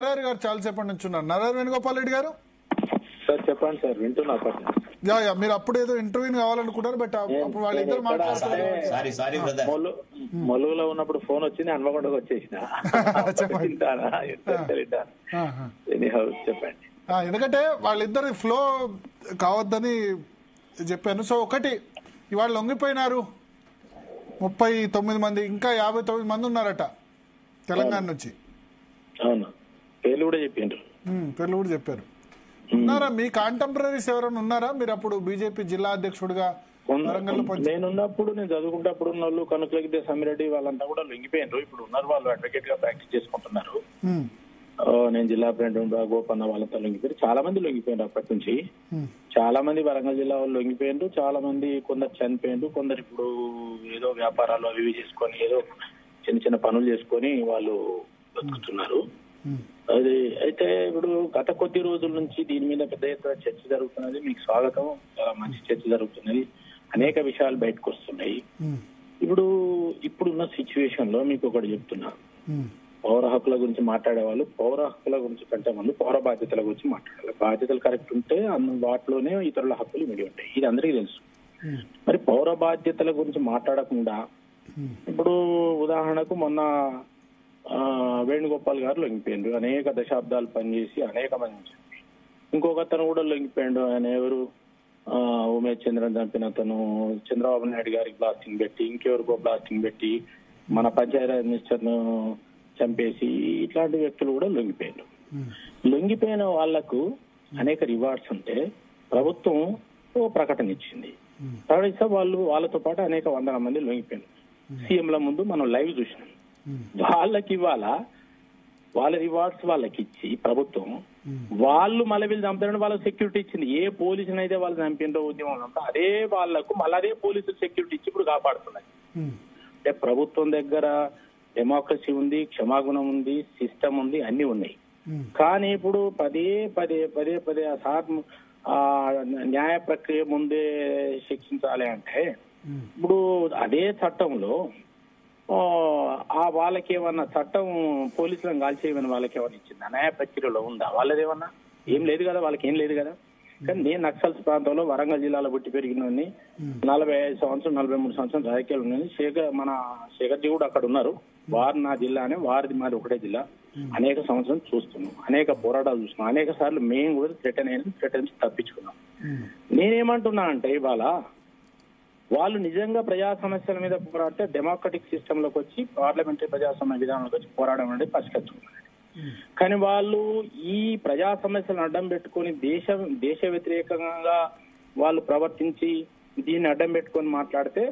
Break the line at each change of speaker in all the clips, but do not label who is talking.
నరహరి గారు చాలాసేపటి నుంచి ఉన్నారు. నరహరి వేణుగోపాల్ రెడ్డి గారు
సార్ చెప్పండి సార్, వింటున్నా.
మీరు అప్పుడు ఏదో ఇంటర్వ్యూ కావాలనుకున్నారు, బట్ అప్పుడు వాళ్ళిద్దరు
మొలుగులో ఉన్నప్పుడు ఫోన్ వచ్చింది, హన్మకొండకు వచ్చేసిన. చెప్పండి.
ఎందుకంటే వాళ్ళిద్దరు ఫ్లో కావద్దని చెప్పాను. సో ఒకటి, ఇవాళ లొంగిపోయినారు 39 మంది, ఇంకా 59 మంది ఉన్నారట తెలంగాణ నుంచి.
అవును, పేర్లు కూడా చెప్పిండ్రు.
పేర్లు కూడా చెప్పారు. ఉన్నారా మీ కాంటెంపరీస్ ఎవరైనా ఉన్నారా? మీరు అప్పుడు బీజేపీ జిల్లా అధ్యక్షుడిగా
నేనున్నప్పుడు, నేను చదువుకుంటప్పుడు ఉన్న వాళ్ళు కనుకలగిద్దే సమ్మిరెడ్డి వాళ్ళంతా కూడా లొంగిపోయినారు. ఇప్పుడు ఉన్నారు, వాళ్ళు అడ్వకేట్ గా ప్రాక్టీస్ చేసుకుంటున్నారు. నేను జిల్లా ప్రెసిడెంట్ గోపన్న వాళ్ళంతా లొంగిపోయారు. చాలా మంది లొంగిపోయారు అప్పటి నుంచి. చాలా మంది వరంగల్ జిల్లా వాళ్ళు లొంగిపోయారు. చాలా మంది కొందరు చనిపోయారు, కొందరు ఇప్పుడు ఏదో వ్యాపారాలు అవి చేసుకొని ఏదో చిన్న చిన్న పనులు చేసుకొని వాళ్ళు బతుకుతున్నారు. అది అయితే ఇప్పుడు గత కొద్ది రోజుల నుంచి దీని మీద పెద్ద ఎత్తున చర్చ జరుగుతున్నది. మీకు స్వాగతం. చాలా మంచి చర్చ జరుగుతున్నది. అనేక విషయాలు బయటకు వస్తున్నాయి. ఇప్పుడున్న సిచ్యువేషన్ లో మీకు ఒకటి చెప్తున్నా. పౌర హక్కుల గురించి మాట్లాడే వాళ్ళు పౌర హక్కుల గురించి కంటే ముందు పౌర బాధ్యతల గురించి మాట్లాడాలి. బాధ్యతలు కరెక్ట్ ఉంటే వాటిలోనే ఇతరుల హక్కులు మిడి ఉంటాయి. ఇది అందరికీ తెలుసు. మరి పౌర బాధ్యతల గురించి మాట్లాడకుండా ఇప్పుడు ఉదాహరణకు మొన్న వేణుగోపాల్ గారు లొంగిపోయిండు. అనేక దశాబ్దాలు పనిచేసి అనేక మంది. ఇంకొక అతను కూడా లొంగిపోయిండు. ఆయన ఎవరు, ఉమేష్ చంద్రన్ చంపిన అతను, చంద్రబాబు నాయుడు గారికి బ్లాస్టింగ్ పెట్టి, ఇంకెవరికో బ్లాస్టింగ్ పెట్టి, మన పంచాయతీరాజ్ మినిస్టర్ ను చంపేసి, ఇట్లాంటి వ్యక్తులు కూడా లొంగిపోయారు. లొంగిపోయిన వాళ్లకు అనేక రివార్డ్స్ ఉంటే ప్రభుత్వం ఓ ప్రకటన ఇచ్చింది. ప్రకటిస్తే వాళ్ళతో పాటు అనేక వందల మంది లొంగిపోయారు. సీఎంల ముందు మనం లైవ్ చూసినాం. వాళ్ళకి ఇవ్వాలా, వాళ్ళ రివార్డ్స్ వాళ్ళకి ఇచ్చి ప్రభుత్వం వాళ్ళు మళ్ళీ వీళ్ళు చంపుతారని వాళ్ళకి సెక్యూరిటీ ఇచ్చింది. ఏ పోలీసుని అయితే వాళ్ళు చంపినో ఉద్యమం అదే వాళ్లకు మళ్ళీ అదే పోలీసులు సెక్యూరిటీ ఇచ్చి ఇప్పుడు కాపాడుతున్నాయి. అంటే ప్రభుత్వం దగ్గర డెమోక్రసీ ఉంది, క్షమాగుణం ఉంది, సిస్టమ్ ఉంది, అన్ని ఉన్నాయి. కానీ ఇప్పుడు పదే పదే ఆ న్యాయ ప్రక్రియ ముందే శిక్షించాలి అంటే ఇప్పుడు అదే చట్టంలో వాళ్ళకి ఏమన్నా చట్టం పోలీసులను కాల్చేయమని వాళ్ళకి ఏమన్నా ఇచ్చిందా? న్యాయ ప్రక్రియలో ఉందా? వాళ్ళదేమన్నా ఏం లేదు కదా, వాళ్ళకి ఏం లేదు కదా. కానీ నేను నక్సల్స్ ప్రాంతంలో వరంగల్ జిల్లాలో పుట్టి పెరిగినని 45 సంవత్సరం 43 సంవత్సరం రాజకీయాలు ఉన్నాయి. మన శేఖర్జీ కూడా అక్కడ ఉన్నారు. వారు నా జిల్లానే, వారిది మాది ఒకటే జిల్లా. అనేక సంవత్సరం చూస్తున్నాం, అనేక పోరాటాలు చూస్తున్నాం. అనేక సార్లు మేము కూడా థ్రెటన్ నుంచి తప్పించుకున్నాం. నేనేమంటున్నా అంటే ఇవాళ వాళ్ళు నిజంగా ప్రజా సమస్యల మీద పోరాడితే డెమోక్రటిక్ సిస్టమ్ లోకి వచ్చి పార్లమెంటరీ ప్రజాస్వామ్య విధానంలోకి వచ్చి పోరాడడం అనేది పరిష్కరించుకున్నారు. కానీ వాళ్ళు ఈ ప్రజా సమస్యలను అడ్డం పెట్టుకుని దేశ వ్యతిరేకంగా వాళ్ళు ప్రవర్తించి దీన్ని అడ్డం పెట్టుకొని మాట్లాడితే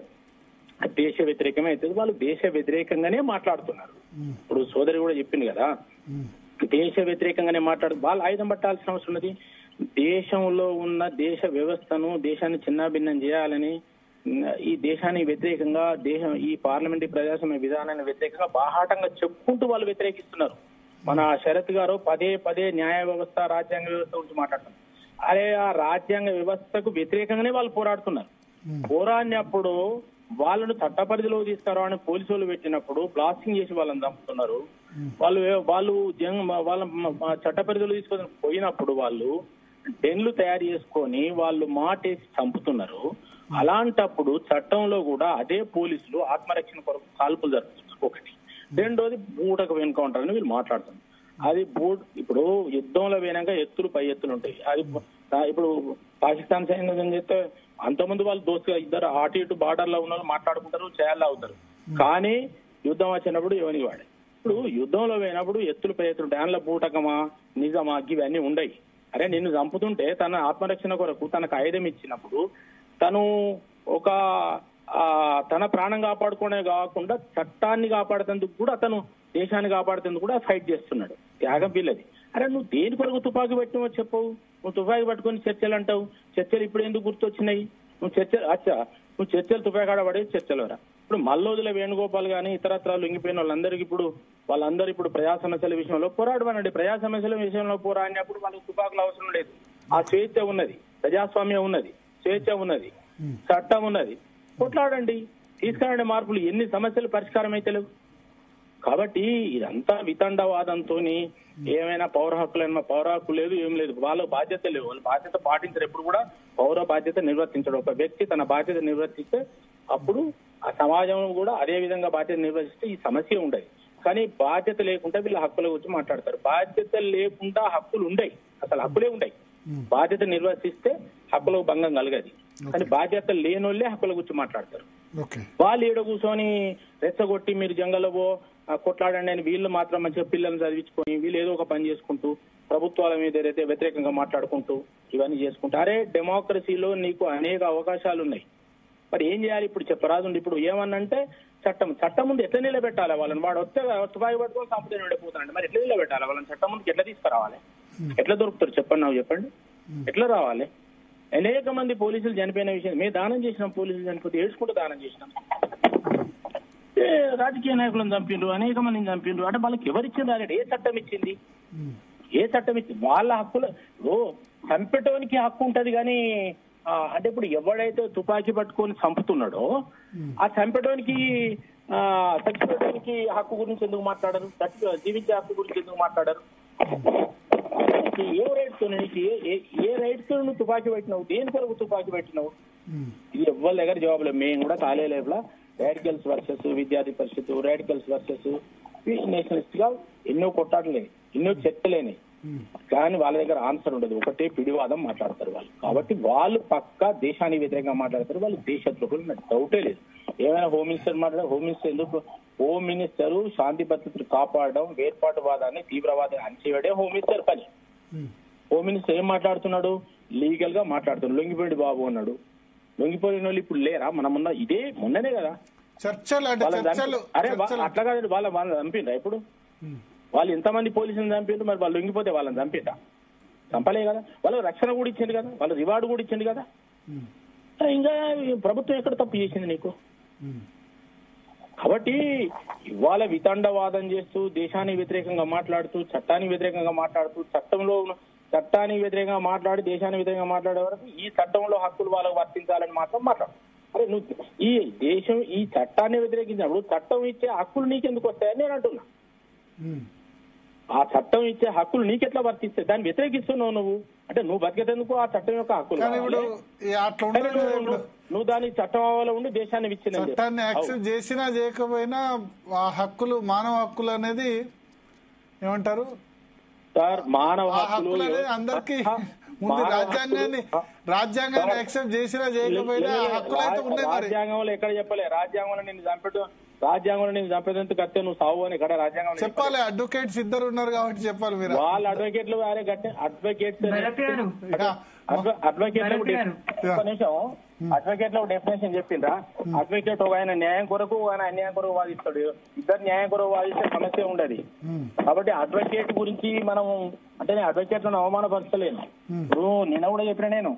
దేశ వ్యతిరేకమే అవుతుంది. వాళ్ళు దేశ వ్యతిరేకంగానే మాట్లాడుతున్నారు. ఇప్పుడు సోదరి కూడా చెప్పింది కదా, దేశ వ్యతిరేకంగానే వాళ్ళు ఆయుధం పట్టాల్సిన అవసరం ఉన్నది. దేశంలో ఉన్న దేశ వ్యవస్థను, దేశాన్ని చిన్నాభిన్నం చేయాలని, ఈ దేశానికి వ్యతిరేకంగా ఈ పార్లమెంటరీ ప్రజాస్వామ్య విధానాన్ని వ్యతిరేకంగా బాహాటంగా చెప్పుకుంటూ వాళ్ళు వ్యతిరేకిస్తున్నారు. మన శరత్ గారు పదే న్యాయ వ్యవస్థ, రాజ్యాంగ వ్యవస్థ గురించి మాట్లాడుతున్నారు. అదే ఆ రాజ్యాంగ వ్యవస్థకు వ్యతిరేకంగానే వాళ్ళు పోరాడుతున్నారు. పోరాడినప్పుడు వాళ్ళను చట్ట పరిధిలో తీసుకురావని పోలీసు వాళ్ళు పెట్టినప్పుడు బ్లాస్టింగ్ చేసి వాళ్ళని చంపుతున్నారు. వాళ్ళు వాళ్ళ చట్ట పరిధిలో తీసుకొని పోయినప్పుడు వాళ్ళు డెన్లు తయారు చేసుకొని వాళ్ళు మాటేసి చంపుతున్నారు. అలాంటప్పుడు చట్టంలో కూడా అదే పోలీసులు ఆత్మరక్షణ కొరకు కాల్పులు జరుపుతున్నారు. ఒకటి. రెండోది బూటకు ఎన్కౌంటర్ అని వీళ్ళు మాట్లాడుతున్నారు. అది ఇప్పుడు యుద్ధంలో పోయినాక ఎత్తులు పై ఎత్తులు ఉంటాయి. అది ఇప్పుడు పాకిస్తాన్ సైన్యం చేస్తే అంతమంది వాళ్ళు దోస్తుగా ఇద్దరు అటు ఇటు బార్డర్ లో ఉన్న వాళ్ళు మాట్లాడుకుంటారు, చేయాలి అవుతారు. కానీ యుద్ధం వచ్చినప్పుడు ఎవరికి వాడే. ఇప్పుడు యుద్ధంలో పోయినప్పుడు ఎత్తులు పై ఎత్తులు డాన్ల బూటకమా నిజమా ఇవన్నీ ఉండయి. అరే నిన్ను చంపుతుంటే తన ఆత్మరక్షణ కొరకు తనకు ఆయుధం ఇచ్చినప్పుడు తను తన ప్రాణం కాపాడుకునే కాకుండా చట్టాన్ని కాపాడేందుకు కూడా, అతను దేశాన్ని కాపాడేందుకు కూడా ఫైట్ చేస్తున్నాడు. త్యాగం పిల్లది. అరే నువ్వు దేని కొరకు తుపాకీ పెట్టినవో చెప్పవు. నువ్వు తుపాకీ పట్టుకొని చర్చలు అంటావు. చర్చలు ఇప్పుడు ఎందుకు గుర్తొచ్చినాయి? నువ్వు చర్చలు తుపాకీ ఆడబడేది చర్చలోరా. ఇప్పుడు మల్లోదుల వేణుగోపాల్ గానీ ఇతరత్రాలు లొంగిపోయిన వాళ్ళందరూ ఇప్పుడు ప్రజా సమస్యల విషయంలో పోరాడమనండి. ప్రజా సమస్యల విషయంలో పోరాడినప్పుడు వాళ్ళకి తుపాకులు అవసరం లేదు. ఆ స్వేచ్ఛ ఉన్నది, ప్రజాస్వామ్యం ఉన్నది, స్వేచ్ఛ ఉన్నది, చట్టం ఉన్నది. కొట్లాడండి, తీసుకురండి మార్పులు. ఎన్ని సమస్యలు పరిష్కారం అయితే లేవు. కాబట్టి ఇదంతా వితండవాదంతో ఏమైనా పౌర హక్కులైనా పౌర హక్కు లేదు, ఏం లేదు, వాళ్ళ బాధ్యత లేవు, వాళ్ళ బాధ్యత పాటించరు. ఎప్పుడు కూడా పౌర బాధ్యత నిర్వర్తించడం. ఒక వ్యక్తి తన బాధ్యత నిర్వర్తిస్తే అప్పుడు ఆ సమాజం కూడా అదే విధంగా బాధ్యత నిర్వర్తిస్తే ఈ సమస్య ఉండదు. కానీ బాధ్యత లేకుండా వీళ్ళ హక్కుల గురించి మాట్లాడతారు. బాధ్యత లేకుండా హక్కులు ఉండయి, అసలు హక్కులే ఉండయి. బాధ్యత నిర్వర్తిస్తే హక్కులకు భంగం కలగదు. కానీ బాధ్యత లేనోళ్లే హక్కుల గురించి మాట్లాడతారు. వాళ్ళు ఏడ కూర్చొని రెచ్చగొట్టి మీరు జంగల్లో కొట్లాడండి అని వీళ్ళు మాత్రం మంచిగా పిల్లల్ని చదివించుకొని వీళ్ళు ఏదో ఒక పని చేసుకుంటూ ప్రభుత్వాల మీద ఏదైతే వ్యతిరేకంగా మాట్లాడుకుంటూ ఇవన్నీ చేసుకుంటూ, అరే డెమోక్రసీలో నీకు అనేక అవకాశాలు ఉన్నాయి, మరి ఏం చేయాలి ఇప్పుడు చెప్పరాదు. ఇప్పుడు ఏమన్నంటే చట్టం ముందు ఎట్లా నిలబెట్టాలి వాళ్ళని? వాడు వస్తే తుపాయి పట్టుకొని సంపద నిండిపోతానండి, మరి ఎట్లా నిలబెట్టాలి వాళ్ళని? చట్టం ముందుకు ఎట్లా తీసుకురావాలి? ఎట్లా దొరుకుతారు చెప్పండి, నాకు చెప్పండి, ఎట్లా రావాలి? అనేక మంది పోలీసులు చనిపోయిన విషయం మేము దానం చేసినాం, పోలీసులు చనిపోతే ఏడ్చుకుంటూ దానం చేసినాం. రాజకీయ నాయకులను చంపిండ్రు, అనేక మందిని చంపిండ్రు అంటే వాళ్ళకి ఎవరిచ్చింది? అదే ఏ చట్టం ఇచ్చింది? ఏ చట్టం ఇచ్చింది? వాళ్ళ హక్కులు చంపేటోనికి హక్కు ఉంటది కానీ అంటే ఇప్పుడు ఎవడైతే తుపాకీ పట్టుకొని చంపుతున్నాడో ఆ చంపేటోనికి చచ్చిపోవడానికి హక్కు గురించి ఎందుకు మాట్లాడరు? జీవించే హక్కు గురించి ఎందుకు మాట్లాడరు? ఏ రైట్స్ నీకు ఏ రైట్స్ నువ్వు తుపాకీ పెట్టినావు? దేని కొరకు తుపాకీ పెట్టినావు? ఇది ఎవ్వరి దగ్గర జవాబులే. మేము కూడా కాలేలేపులా రాడికల్స్ వర్సెస్ విద్యార్థి పరిషత్, రాడికల్స్ వర్సెస్ నేషనలిస్ట్ గా ఎన్నో కొట్టాడలే, ఎన్నో చర్చలేని, కానీ వాళ్ళ దగ్గర ఆన్సర్ ఉండదు. ఒకటే పిడివాదం మాట్లాడతారు వాళ్ళు. కాబట్టి వాళ్ళు పక్కా దేశానికి వ్యతిరేకంగా మాట్లాడతారు. వాళ్ళు దేశద్రోహులు, నాకు డౌటే లేదు. ఏమైనా హోమ్ మినిస్టర్ మాట్లాడారు, హోమ్ మినిస్టర్ ఎందుకు? హోమ్ మినిస్టర్ శాంతి భద్రతలు కాపాడడం, వేర్పాటువాదాన్ని తీవ్రవాదాన్ని అణచివేయడే హోమ్ మినిస్టర్ పని. హోమ్ మినిస్టర్ ఏం మాట్లాడుతున్నాడు? లీగల్ గా మాట్లాడుతున్నాడు. లొంగిపోయింది బాబు అన్నాడు. లొంగిపోయిన వాళ్ళు ఇప్పుడు లేరా? మన ముందు ఇదే మొన్ననే కదా
చర్చలు.
అరే అట్లా కాదండి, వాళ్ళని చంపిండ్రా? ఇప్పుడు వాళ్ళు ఎంతమంది పోలీసులను చంపిండ్రు, మరి వాళ్ళు లొంగిపోతే వాళ్ళని చంపిండ్రా? చంపలే కదా. వాళ్ళు రక్షణ కూడా ఇచ్చింది కదా, వాళ్ళు రివార్డు కూడా ఇచ్చింది కదా. ఇంకా ప్రభుత్వం ఎక్కడ తప్పు చేసింది నీకు? కాబట్టి ఇవాళ వితండవాదం చేస్తూ దేశానికి వ్యతిరేకంగా మాట్లాడుతూ చట్టానికి వ్యతిరేకంగా మాట్లాడుతూ చట్టానికి వ్యతిరేకంగా మాట్లాడి దేశానికి వ్యతిరేకంగా మాట్లాడే వరకు ఈ చట్టంలో హక్కులు వాళ్ళకు వర్తించాలని మాత్రం మాట్లాడు. అరే నువ్వు ఈ దేశం ఈ చట్టాన్ని వ్యతిరేకించినప్పుడు చట్టం ఇచ్చే హక్కులు నీకెందుకు వస్తాయని నేను అంటున్నా. ఆ చట్టం ఇచ్చే హక్కులు నీకెట్లా వర్తిస్తాయి? దాన్ని వ్యతిరేకిస్తున్నావు నువ్వు అంటే నువ్వు బతికేందుకు ఆ చట్టం యొక్క హక్కులు నువ్వు దానికి చట్టం అవ్వాలి ఉండి దేశాన్ని ఇచ్చిన
చట్టాన్ని యాక్సెప్ట్ చేసినా చేయకపోయినా ఆ హక్కులు, మానవ హక్కులు అనేది ఏమంటారు
సార్? మానవ హక్కులు
అనేది అందరికీ ముందు రాజ్యాంగాన్ని యాక్సెప్ట్ చేసినా చేయకపోయినా హక్కులు అయితే ఉన్నాయి.
రాజ్యాంగంలో ఎక్కడ చెప్పలే రాజ్యాంగంలో నేను చంపడం, రాజ్యాంగంలో నేను చంపేదందుకు కట్టే నువ్వు సావు అని ఇక్కడ రాజ్యాంగం
చెప్పాలి. అడ్వకేట్స్ ఇద్దరు ఉన్నారు కాబట్టి చెప్పాలి. మీరు వాళ్ళ
అడ్వకేట్లు వేరే కట్టే అడ్వకేట్ లో డెఫినేషన్ చెప్పిండ్రా? అడ్వకేట్ ఒక ఆయన న్యాయం కొరకు, ఆయన అన్యాయం కొరకు వాదిస్తాడు. ఇద్దరు న్యాయం కొరకు వాదిస్తే సమస్య ఉండదు. కాబట్టి అడ్వకేట్ గురించి మనం అంటే నేను అడ్వకేట్లను అవమానపరచలేను. ఇప్పుడు నిన్న కూడా చెప్పిన నేను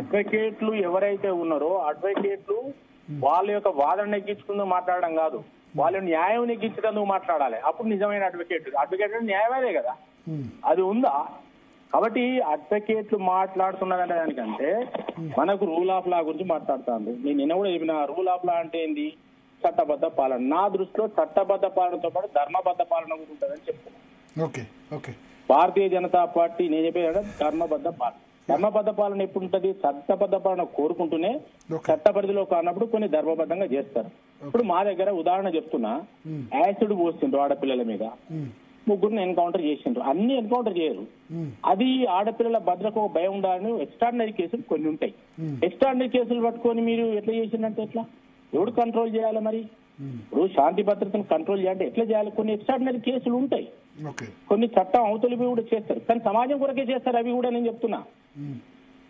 అడ్వకేట్లు ఎవరైతే ఉన్నారో అడ్వకేట్లు వాళ్ళ యొక్క వాదన నెగ్గించుకుందుకు మాట్లాడడం కాదు, వాళ్ళ న్యాయం నెగ్గించడానికి మాట్లాడాలి. అప్పుడు నిజమైన అడ్వకేట్. అడ్వకేట్ న్యాయమే కదా, అది ఉందా? కాబట్టి అడ్వకేట్లు మాట్లాడుతున్నారంటే దానికంటే మనకు రూల్ ఆఫ్ లా గురించి మాట్లాడుతాను. నేను నిన్న కూడా చెప్పిన రూల్ ఆఫ్ లా అంటే ఏంది? చట్టబద్ధ పాలన. నా దృష్టిలో చట్టబద్ధ పాలనతో పాటు ధర్మబద్ధ పాలన కూడా ఉంటుందని చెప్తున్నాను. భారతీయ జనతా పార్టీ నేను చెప్పేది ధర్మబద్ధ పాలన. ధర్మబద్ధ పాలన ఎప్పుడు ఉంటుంది? చట్టబద్ధ పాలన కోరుకుంటూనే చట్ట పరిధిలో కానప్పుడు కొన్ని ధర్మబద్ధంగా చేస్తారు. ఇప్పుడు మా దగ్గర ఉదాహరణ చెప్తున్నా, యాసిడ్ పోస్తుండ్రు ఆడపిల్లల మీద, ముగ్గురిని ఎన్కౌంటర్ చేసిండ్రు. అన్ని ఎన్కౌంటర్ చేయరు. అది ఆడపిల్లల భద్రతకు ఒక భయం ఉండాలని ఎక్స్ట్రాడినరీ కేసులు కొన్ని ఉంటాయి. ఎక్స్ట్రాడినరీ కేసులు పట్టుకొని మీరు ఎట్లా చేసిందంటే ఎట్లా? ఎవడు కంట్రోల్ చేయాలి? మరి ఇప్పుడు శాంతి భద్రతను కంట్రోల్ చేయాలంటే ఎట్లా చేయాలి? కొన్ని ఎక్స్ట్రాడినరీ కేసులు ఉంటాయి, కొన్ని చట్టం అవతలివి కూడా చేస్తారు, కానీ సమాజం కొరకే చేస్తారు. అవి కూడా నేను చెప్తున్నా.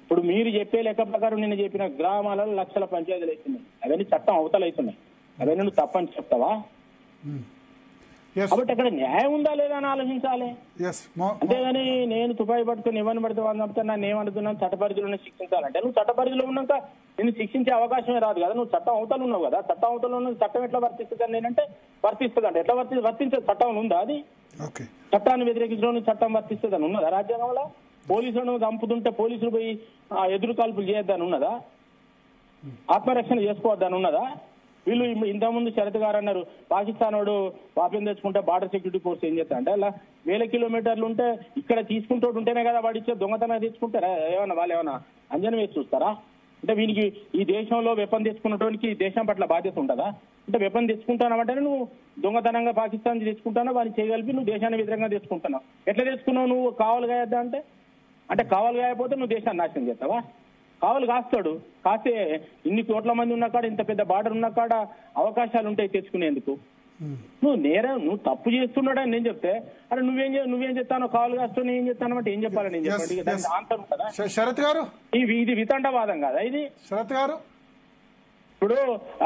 ఇప్పుడు మీరు చెప్పే లెక్క ప్రకారం నేను చెప్పిన గ్రామాలలో లక్షల పంచాయతీలు అవుతున్నాయి, అవన్నీ చట్టం అవతలు అవుతున్నాయి. అవన్నీ నువ్వు తప్పని చెప్తావా? కాబట్టి అక్కడ న్యాయం ఉందా లేదా అని ఆలోచించాలి. అంతేగాని నేను తుపాయి పట్టుకుని ఎవరిని పడితే వాళ్ళని చంపుతా నన్ను ఏమడుతున్నాను చట్ట పరిధిలోనే శిక్షించాలంటే నువ్వు చట్ట పరిధిలో ఉన్నాక నిన్ను శిక్షించే అవకాశమే రాదు కదా. నువ్వు చట్టం అవతలు ఉన్నావు కదా, చట్టం అవతలు ఉన్న చట్టం ఎట్లా వర్తిస్తుంది నేనంటే వర్తిస్తుంది అంటే ఎట్లా వర్తించే చట్టం ఉందా? అది చట్టాన్ని వ్యతిరేకించడం చట్టం వర్తిస్తుంది అని ఉన్నదా రాజ్యాంగంలో? పోలీసులను చంపుతుంటే పోలీసులు పోయి ఎదురు కాల్పులు చేయొద్దని ఉన్నదా? ఆత్మరక్షణ చేసుకోవద్దని ఉన్నదా? వీళ్ళు ఇంతకుముందు శరత్ గారు అన్నారు పాకిస్తాన్ వాడు వాపిని తెచ్చుకుంటే బార్డర్ సెక్యూరిటీ ఫోర్స్ ఏం చేస్తా అంటే అలా 1000 కిలోమీటర్లు ఉంటే ఇక్కడ తీసుకుంటూ ఉంటేనే కదా వాడు ఇచ్చే దొంగతనం తెచ్చుకుంటారా? ఏమన్నా వాళ్ళు ఏమన్నా అంజనం వేసి చూస్తారా? అంటే వీనికి ఈ దేశంలో వెపన్ తెచ్చుకున్నటువంటి దేశం పట్ల బాధ్యత ఉంటుందా? అంటే వెపన్ తెచ్చుకుంటానంటే నువ్వు దొంగతనంగా పాకిస్తాన్ తెచ్చుకుంటానో వాడిని చేయగలిపి నువ్వు దేశాన్ని వ్యతిరేకంగా తెచ్చుకుంటున్నావు. ఎట్లా తెచ్చుకున్నావు నువ్వు? కావాలి కాయద్దా అంటే కావాలి కాయకపోతే నువ్వు దేశాన్ని నాశనం చేస్తావా? కావాలి కాస్తాడు. కాస్తే ఇన్ని కోట్ల మంది ఉన్న కాడ, ఇంత పెద్ద బార్డర్ ఉన్న కాడ అవకాశాలు ఉంటాయి తెచ్చుకునేందుకు. నువ్వు తప్పు చేస్తున్నాడని నేను చెప్తే అరే నువ్వేం చెప్తానో కావాలి కాస్తావు ఏం చెప్తాను అంటే ఏం చెప్పాలి నేను చెప్పండి. దానికి ఆన్సర్ ఉంటుందా?
శరత్ గారు
ఇది వితండవాదం కాదా ఇది?
శరత్ గారు
ఇప్పుడు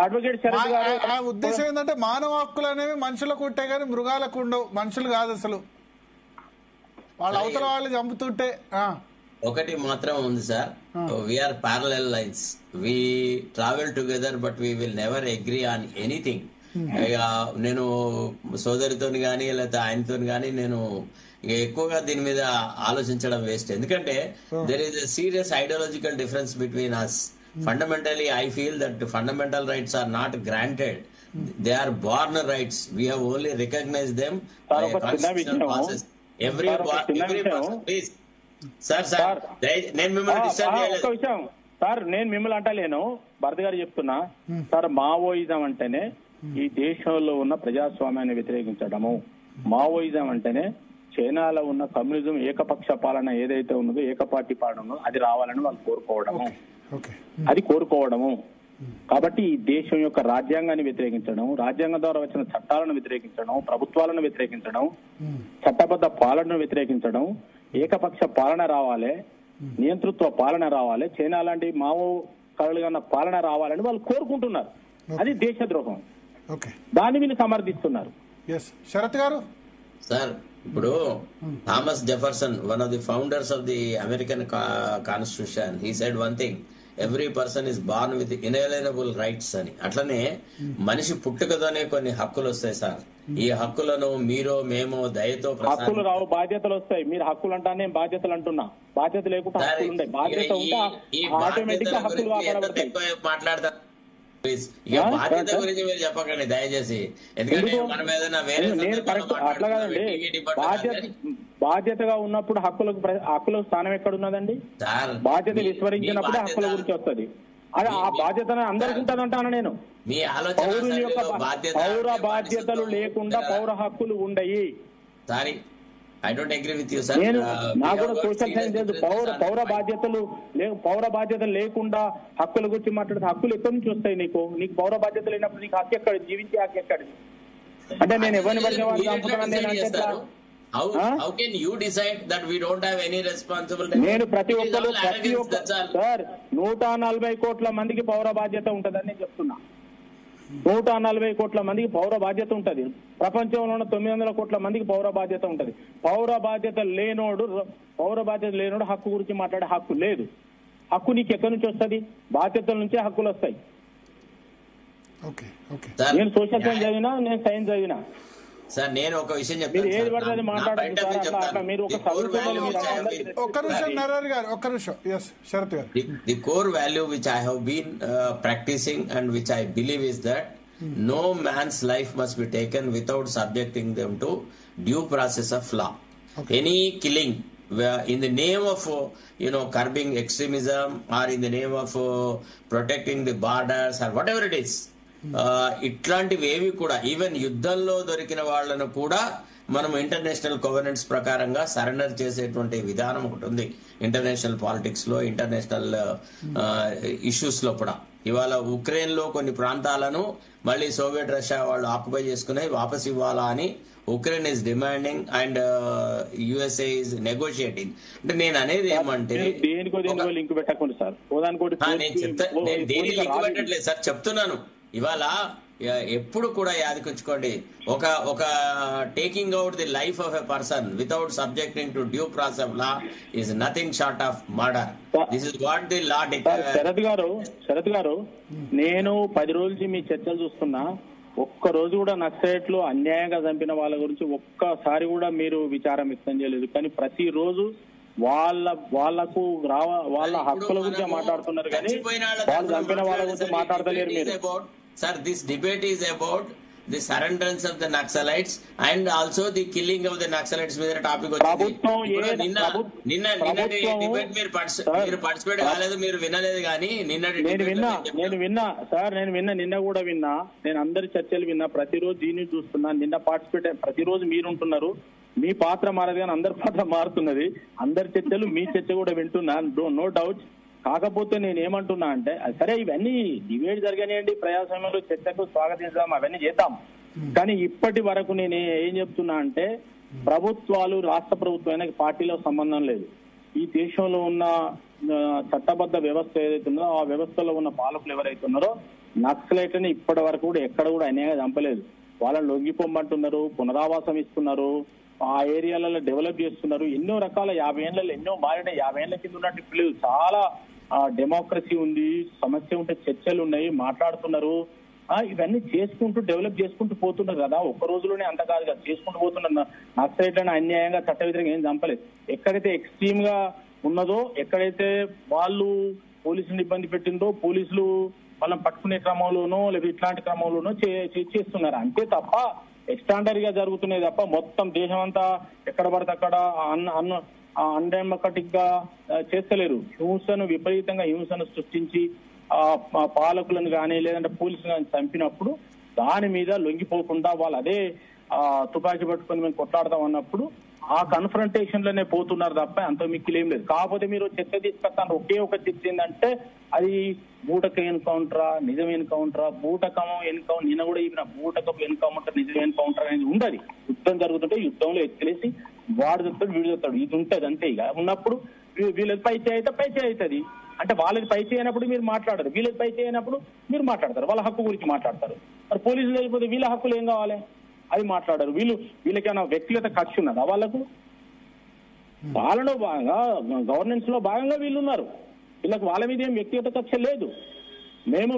అడ్వకేట్ శరత్ గారు
ఆ ఉద్దేశం ఏంటంటే మానవ హక్కులు అనేవి మనుషులకు ఉంటే గానీ మృగాలకు ఉండవు. మనుషులు కాదు అసలు, వాళ్ళ అవతల వాళ్ళు చంపుతుంటే.
ఒకటి మాత్రం ఉంది sir, we are parallel lines, we travel together but we will never agree on anything. నేను సోదరితో గానీ లేకపోతే ఆయనతో గానీ నేను ఎక్కువగా దీని మీద ఆలోచించడం వేస్ట్. ఎందుకంటే there is a serious ideological difference between us. Fundamentally, I feel that the fundamental rights are not granted. They are born rights. We have only recognized them by a constitutional process. Every person, please. Sir, నేను మిమ్మల్ని disturb చేయలేదు.
ఒక విషయం sir, నేను మిమ్మల్ని అంటలేను, భరత్ గారు చెప్తున్నా సార్. మావోయిజం అంటేనే ఈ దేశంలో ఉన్న ప్రజాస్వామ్యాన్ని వ్యతిరేకించడము. మావోయిజం అంటేనే చైనాలో ఉన్న కమ్యూనిజం ఏకపక్ష పాలన ఏదైతే ఉన్నదో, ఏకపార్టీ పాలన ఉన్నదో అది రావాలని వాళ్ళు కోరుకోవడము. కాబట్టి ఈ దేశం యొక్క రాజ్యాంగాన్ని వ్యతిరేకించడం, రాజ్యాంగం ద్వారా వచ్చిన చట్టాలను వ్యతిరేకించడం, ప్రభుత్వాలను వ్యతిరేకించడం, చట్టబద్ధ పాలనను వ్యతిరేకించడం, ఏకపక్ష పాలన రావాలి, నియంతృత్వ పాలన రావాలి, చైనా లాంటి మావో కళలుగా పాలన రావాలని వాళ్ళు కోరుకుంటున్నారు. అది దేశద్రోహం. దాన్ని వీళ్ళు సమర్థిస్తున్నారు.
శరత్ గారు
సార్, ఇప్పుడు Thomas Jefferson, one of the founders of the American constitution, he said one thing, every person is born with inalienable rights అని. అట్లనే మనిషి పుట్టుకతోనే కొన్ని హక్కులు వస్తాయి సార్. ఈ హక్కులను మీరో మేమో దయతో
హక్కులు రావు, బాధ్యతలు వస్తాయి. మీరు హక్కులు అంటా, నేను బాధ్యతలు అంటున్నా. బాధ్యత లేకుండా హక్కులు ఉంటాయి. బాధ్యత ఉంటే ఆటోమేటిక్ గా హక్కులు
మాట్లాడతారు. ఇక బాధ్యత గురించి మీరు చెప్పకండి దయచేసి, ఎందుకంటే మనం ఏదైనా వేరే
అట్లా కాదండి. బాధ్యతగా ఉన్నప్పుడు హక్కులకు స్థానం ఎక్కడ ఉన్నదండి? బాధ్యత విస్మరించినప్పుడు హక్కుల గురించి వస్తుంది. అది ఆ బాధ్యత అందరికి ఉంటుందంటాను నేను.
మీ ఆలోచన
పౌరుని యొక్క పౌర బాధ్యతలు లేకుండా పౌర హక్కులు ఉండయి.
Sorry, I don't agree with you, sir.
నాకు కూడా సోషల్ సైన్స్ తెలుసు. పౌర బాధ్యతలు లేకుండా హక్కుల గురించి మాట్లాడితే హక్కులు ఎక్కడి నుంచి వస్తాయి? నీకు పౌర బాధ్యత లేనప్పుడు నీకు హక్కు ఎక్కడి? జీవించే హక్కు ఎక్కడిది? అంటే నేను ఎవరిని పడిన వాళ్ళు చంపుతున్నాను నేను అంటే
how can you decide that we don't have any responsibility?
నేను ప్రతి ఒక్కరు సార్ 140 కోట్ల మందికి పౌర బాధ్యత ఉంటదని నేను చెప్తున్నా. 140 కోట్ల మందికి పౌర బాధ్యత ఉంటది. ప్రపంచంలో ఉన్న 900 కోట్ల మందికి పౌర బాధ్యత ఉంటది. పౌర బాధ్యత లేనోడు హక్కు గురించి మాట్లాడే హక్కు లేదు. హక్కు నీకు ఎక్కడి నుంచి వస్తుంది? బాధ్యతల నుంచే హక్కులు వస్తాయి. నేను సోషల్ సైన్స్ చదివినా, నేను సైన్స్ చదివినా.
సార్, నేను ఒక విషయం
చెప్తాను. ఏది పడితే మాట్లాడాలి. మీరు ఒక
The core value which I have been practicing and which I believe is that no man's life must be taken without subjecting them to due process of law. Any killing in the name of curbing extremism or in the name of protecting the borders or whatever it is, ఇట్లాంటివి ఏవి కూడా, even యుద్ధంలో దొరికిన వాళ్లను కూడా మనం international కోవెనెంట్స్ ప్రకారంగా surrender చేసేటువంటి విధానం ఒకటి ఉంది ఇంటర్నేషనల్ పాలిటిక్స్ లో, ఇంటర్నేషనల్ ఇష్యూస్ లో కూడా. ఇవాళ ఉక్రెయిన్ లో కొన్ని ప్రాంతాలను మళ్ళీ సోవియట్ రష్యా వాళ్ళు ఆక్యుపై చేసుకుని వాపస్ ఇవ్వాలా అని Ukraine is demanding and USA is negotiating. అంటే నేను అనేది ఏమంటే, నేను దేని లింక్ పెట్టట్లేదు సార్, చెప్తున్నాను. ఇవాళ ఎప్పుడు కూడా యాదకుంచుకోండి, ఒక taking out the life of a person without subjecting to due process of law is nothing short of murder. This is what the law declares.
Sharath గారు, నేను 10 రోజుల నుంచి మీ చర్చలు చూస్తున్నా. ఒక్క రోజు కూడా నక్సలైట్లు అన్యాయంగా చంపిన వాళ్ళ గురించి ఒక్కసారి కూడా మీరు విచారం వ్యక్తం చేయలేదు. కానీ ప్రతిరోజు వాళ్ళకు వాళ్ళ హక్కుల గురించి మాట్లాడుతున్నారు, కానీ వాళ్ళు చంపిన వాళ్ళ గురించి మాట్లాడతలేరు. మీరు
Sir, this debate is about the surrenderance of the Naxalites and also the killing of the Naxalites మీద టాపిక్ వచ్చింది. నిన్నటి డిబేట్ మీరు పార్టిసిపేట్ కాలేదు, మీరు వినలేదు. కానీ
నేను విన్నా నిన్న కూడా విన్నా, నేను అందరి చర్చలు విన్నా, ప్రతిరోజు దీన్ని చూస్తున్నా. నిన్న పార్టిసిపేట్ ప్రతిరోజు మీరుంటున్నారు, మీ పాత్ర మారదు కానీ అందరి పాత్ర మారుతున్నది. అందరి చర్చలు మీ చర్చ కూడా వింటున్నా, నో డౌట్. కాకపోతే నేను ఏమంటున్నా అంటే, సరే ఇవన్నీ డిబేట్ జరగనియండి, ప్రజాస్వామ్యంలో చర్చకు స్వాగతించాం, అవన్నీ చేద్దాం. కానీ ఇప్పటి వరకు నేను ఏం చెప్తున్నా అంటే, ప్రభుత్వాలు, రాష్ట్ర ప్రభుత్వం పార్టీలో సంబంధం లేదు. ఈ దేశంలో ఉన్న చట్టబద్ధ వ్యవస్థ ఏదైతే ఉందో ఆ వ్యవస్థలో ఉన్న పాలకులు ఎవరైతే ఉన్నారో నక్సలైట్లని ఇప్పటి వరకు కూడా ఎక్కడ కూడా అన్యాయంగా చంపలేదు. వాళ్ళని లొంగిపోమ్మంటున్నారు, పునరావాసం ఇస్తున్నారు, ఆ ఏరియాలలో డెవలప్ చేస్తున్నారు. ఎన్నో రకాల 50 ఏళ్లలో ఎన్నో మారిన 50 ఏళ్ల కింద ఉన్నట్టు ఇప్పుడు చాలా డెమోక్రసీ ఉంది, సమస్య ఉంటే చర్చలు ఉన్నాయి, మాట్లాడుతున్నారు. ఇవన్నీ చేసుకుంటూ డెవలప్ చేసుకుంటూ పోతున్నారు కదా. ఒక్క రోజులోనే అంత కాదు కదా, చేసుకుంటూ పోతున్నారు. నక్సలైట్లను అన్యాయంగా చట్ట వ్యతిరేకంగా ఏం చంపలేదు. ఎక్కడైతే ఎక్స్ట్రీమ్ గా ఉన్నదో, ఎక్కడైతే వాళ్ళు పోలీసులను ఇబ్బంది పెట్టిందో, పోలీసులు వాళ్ళని పట్టుకునే క్రమంలోనో లేదా ఇట్లాంటి క్రమంలోనో చేస్తున్నారు అంతే తప్ప ఎక్స్టాండరీ గా జరుగుతున్నాయి తప్ప మొత్తం దేశం అంతా ఎక్కడ పడితే అక్కడ అన్డెమోక్రటిక్ గా చేస్తలేరు. విపరీతంగా హింసను సృష్టించి పాలకులను కానీ లేదంటే పోలీసులు కానీ చంపినప్పుడు దాని మీద లొంగిపోకుండా వాళ్ళు అదే తుపాకీ పట్టుకొని మేము కొట్లాడతాం అన్నప్పుడు ఆ కన్ఫ్రంటేషన్ లోనే పోతున్నారు తప్ప అంత మిక్కిలేం లేదు. కాకపోతే మీరు చర్చ తీసుకొస్తాను, ఒకే ఒక చర్చ ఏంటంటే అది బూటక ఎన్కౌంటరా, నిజం ఎన్కౌంటరా, బూటకము ఎన్కౌంటర్. నిన్న కూడా ఈయన బూటకపు ఎన్కౌంటర్, నిజం ఎన్కౌంటర్ అనేది ఉండదు. యుద్ధం జరుగుతుంటే యుద్ధంలో ఎత్తిలేసి వాడు చెప్తాడు, వీడు చెప్తాడు, ఇది ఉంటుంది అంతే. ఇక ఉన్నప్పుడు వీళ్ళది పై చేయితే పై అవుతుంది అంటే వాళ్ళది పై చేయనప్పుడు మీరు మాట్లాడరు, వీళ్ళది పై చేయనప్పుడు మీరు మాట్లాడతారు, వాళ్ళ హక్కు గురించి మాట్లాడతారు. మరి పోలీసులు వెళ్ళిపోతే వీళ్ళ హక్కులు ఏం కావాలి అది మాట్లాడారు. వీళ్ళకేమైనా వ్యక్తిగత కక్ష ఉన్నదా వాళ్ళకు? వాళ్ళలో భాగంగా గవర్నెన్స్ లో భాగంగా వీళ్ళు ఉన్నారు, వీళ్ళకి వాళ్ళ మీద ఏం వ్యక్తిగత కక్ష లేదు. నేను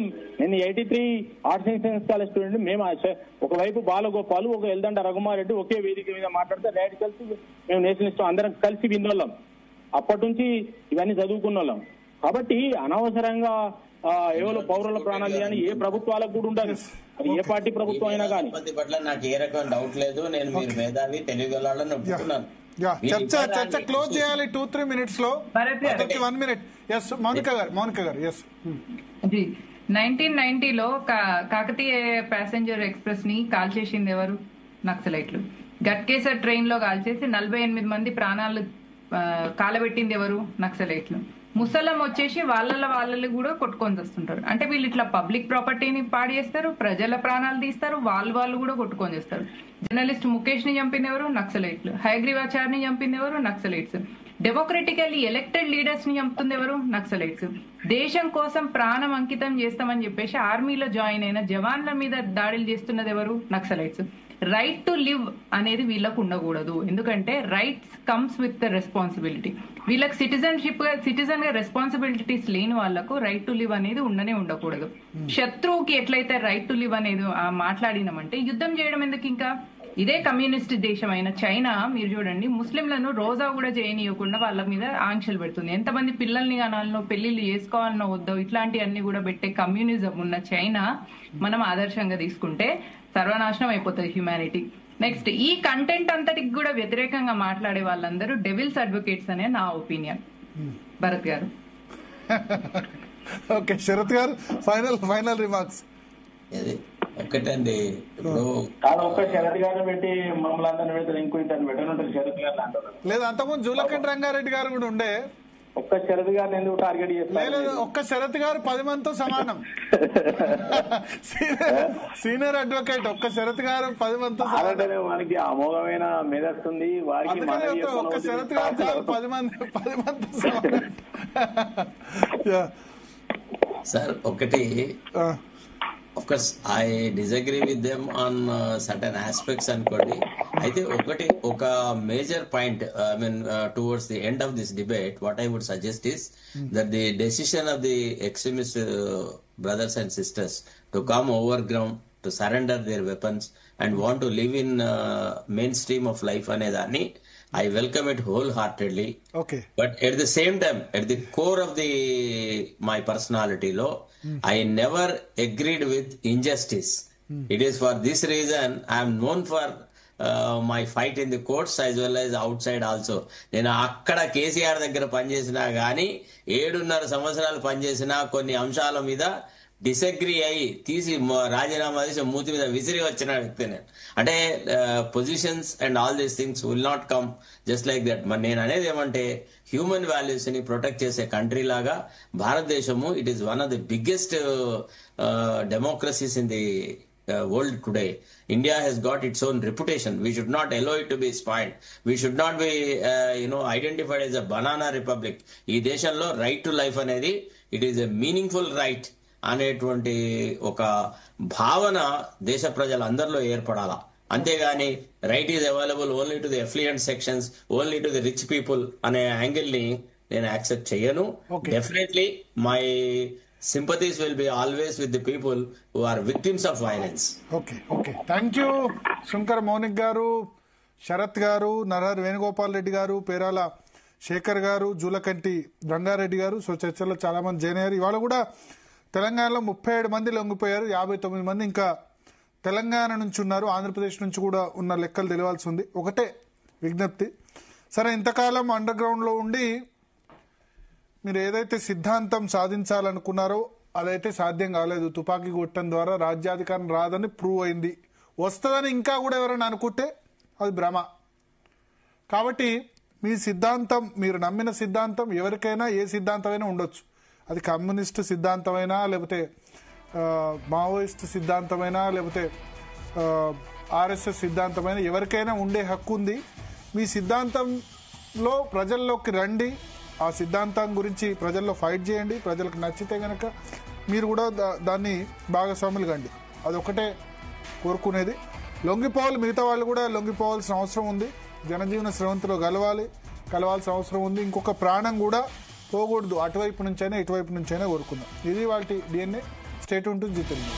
83 arts and science college student. మేము ఒకవైపు బాలగోపాలు, ఒక ఎల్దండ రఘుమారెడ్డి ఒకే వేదిక మీద మాట్లాడితే డాడీ కలిసి మేము నేషనలిస్ట్ అందరం కలిసి విన్నోళ్ళం. అప్పటి నుంచి ఇవన్నీ చదువుకున్న వాళ్ళం. కాబట్టి అనవసరంగా ఏవో పౌరుల ప్రాణాలు కానీ ఏ ప్రభుత్వాలకు కూడా ఉండాలి, అది ఏ పార్టీ ప్రభుత్వం అయినా కానీ.
పట్ల నాకు ఏ రకమైన డౌట్ లేదు. నేను మీరు మేధావి, తెలియగలని ఒప్పుకున్నాను.
చర్చ క్లోజ్ చేయాలి 2-3 minutes లో. 1 minute. ఎస్ మౌనిక గారు ఎస్.
1990లో కాకతీయ ప్యాసింజర్ ఎక్స్ప్రెస్ ని కాల్ చేసింది ఎవరు? నక్సలైట్లు. గట్కేసర్ ట్రైన్ లో కాల్ చేసి 48 మంది ప్రాణాలు కాలబెట్టింది ఎవరు? నక్సలైట్లు. ముసలం వచ్చేసి వాళ్ళని కూడా కొట్టుకొని వస్తుంటారు. అంటే వీళ్ళు ఇట్లా పబ్లిక్ ప్రాపర్టీని పాడు చేస్తారు, ప్రజల ప్రాణాలు తీస్తారు, వాళ్ళు కూడా కొట్టుకొని చేస్తారు. జర్నలిస్ట్ ముఖేష్ ని చంపింది ఎవరు? నక్సలైట్లు. హయగ్రీవాచార్ని చంపింది ఎవరు? నక్సలైట్స్. డెమోక్రటికల్లీ ఎలక్టెడ్ లీడర్స్ ని చంపుతుంది ఎవరు? నక్సలైట్స్. దేశం కోసం ప్రాణం అంకితం చేస్తామని చెప్పేసి ఆర్మీలో జాయిన్ అయిన జవాన్ల మీద దాడులు చేస్తున్నది ఎవరు? నక్సలైట్స్. రైట్ టు లివ్ అనేది వీళ్ళకు ఉండకూడదు, ఎందుకంటే rights comes with the responsibility. వీళ్ళకి సిటిజన్ గా రెస్పాన్సిబిలిటీస్ లేని వాళ్లకు రైట్ టు లివ్ అనేది ఉండకూడదు. శత్రువుకి ఎట్లయితే రైట్ టు లివ్ అనేది మాట్లాడినామంటే యుద్ధం చేయడం ఎందుకు? ఇంకా ఇదే కమ్యూనిస్ట్ దేశం అయిన చైనా మీరు చూడండి, ముస్లింలను రోజా కూడా చేయనీయకుండా వాళ్ళ మీద ఆంక్షలు పెడుతుంది. ఎంతమంది పిల్లల్ని కనాలనో పెళ్లిళ్ళు చేసుకోవాలనో వద్దో ఇట్లాంటివన్నీ కూడా పెట్టే కమ్యూనిజం ఉన్న చైనా మనం ఆదర్శంగా తీసుకుంటే సర్వనాశనం అయిపోతుంది హ్యుమానిటీ. నెక్స్ట్, ఈ కంటెంట్ అంతటికి కూడా వ్యతిరేకంగా మాట్లాడే వాళ్ళందరూ డెవిల్స్ అడ్వకేట్స్ అనే నా ఒపీనియన్. భరత్ గారు.
ఓకే, శరత్ గారు ఫైనల్ రిమార్క్స్.
ఒక్కటండి, ఇప్పుడు
ఒక్క శరత్ గారిని పెట్టి మమ్మల్ని అందరిని పెడతారు, ఇంకో ఇంటర్ పెట్టను శరత్ గారు అంటారు.
లేదు, అంతకుముందు జూలకంటి రంగారెడ్డి గారు కూడా ఉండే.
ఒక్క శరత్ గారిని ఎందుకు టార్గెట్ చేస్తారు?
ఒక్క శరత్ గారు 10 మందితో సమానం. సీనియర్ అడ్వకేట్ ఒక్క శరత్ గారు 10 మందితో సమానం.
మనకి అమోఘమైన మేధస్తుంది వారికి.
ఒక్క శరత్ గారు 10 మందితో సమానం.
సార్ ఒకటి, of course I disagree with them on certain aspects అనుకోండి. అయితే ఒక major point, I mean towards the end of this debate what I would suggest is that the decision of the extremist brothers and sisters to come overground, to surrender their weapons and want to live in mainstream of life అనేదాన్ని I welcome it wholeheartedly.
Okay.
But at the same time, at the core of my personality law, I never agreed with injustice. It is for this reason I am known for my fight in the courts as well as outside also. నేను అక్కడ కేసీఆర్ దగ్గర పనిచేసినా గానీ 7.5 సంవత్సరాలు పనిచేసినా కొన్ని అంశాల మీద డిసగ్రీ అయ్యి తీసి రాజీనామా చేసి మూతి మీద విసిరి వచ్చిన వ్యక్తి నేను. అంటే positions and all these things will not come just like that. మరి నేను అనేది ఏమంటే హ్యూమన్ వాల్యూస్ ని ప్రొటెక్ట్ చేసే కంట్రీ లాగా భారతదేశము it is one of the biggest democracies in the world today. India has got its own reputation. We should not allow it to be spoiled. We should not be identified as a banana republic. ఈ దేశంలో right to life అనేది it is a meaningful right అనేటువంటి ఒక భావన దేశ ప్రజలందరిలో ఏర్పడాలా. అంతేగాని right is available only to the effluent sections, only to the rich people అనే angle ని నేను యాక్సెప్ట్ చేయను. Definitely my sympathies will be always with the people who are victims of violence.
Okay. Thank you, Shankar Maunik garu, Sharath garu, Narhar Venugopal Reddy garu, Perala Shekhar garu, Julakanti Rangareddy garu. So చర్చలో చాలా మంది join అయ్యారు. ఇవాళ కూడా తెలంగాణలో 37 మంది లొంగిపోయారు, 59 మంది ఇంకా తెలంగాణ నుంచి ఉన్నారు, ఆంధ్రప్రదేశ్ నుంచి కూడా ఉన్న లెక్కలు తెలియాల్సి ఉంది. ఒకటే విజ్ఞప్తి, సరే ఇంతకాలం అండర్ గ్రౌండ్ లో ఉండి మీరు ఏదైతే సిద్ధాంతం సాధించాలనుకున్నారో అదైతే సాధ్యం కాలేదు. తుపాకీ కొట్టడం ద్వారా రాజ్యాధికారం రాదని ప్రూవ్ అయింది. వస్తుందని ఇంకా కూడా ఎవరైనా అనుకుంటే అది భ్రమ. కాబట్టి మీ సిద్ధాంతం, మీరు నమ్మిన సిద్ధాంతం ఎవరికైనా ఏ సిద్ధాంతమైనా ఉండొచ్చు. అది కమ్యూనిస్ట్ సిద్ధాంతమైనా, లేకపోతే మావోయిస్ట్ సిద్ధాంతమైనా, లేకపోతే ఆర్ఎస్ఎస్ సిద్ధాంతమైనా, ఎవరికైనా ఉండే హక్కు ఉంది. మీ సిద్ధాంతంలో ప్రజల్లోకి రండి, ఆ సిద్ధాంతం గురించి ప్రజల్లో ఫైట్ చేయండి. ప్రజలకు నచ్చితే కనుక మీరు కూడా దాన్ని భాగస్వాములు కండి. అదొకటే కోరుకునేది. లొంగిపోవాలి, మిగతా వాళ్ళు కూడా లొంగిపోవాల్సిన అవసరం ఉంది. జనజీవన స్రవంతిలో కలవాల్సిన అవసరం ఉంది. ఇంకొక ప్రాణం కూడా పోకూడదు, అటువైపు నుంచైనా ఇటువైపు నుంచైనా కోరుకుందాం. ఇది వాళ్ళ DNA. Stay tune to Zee Telugu.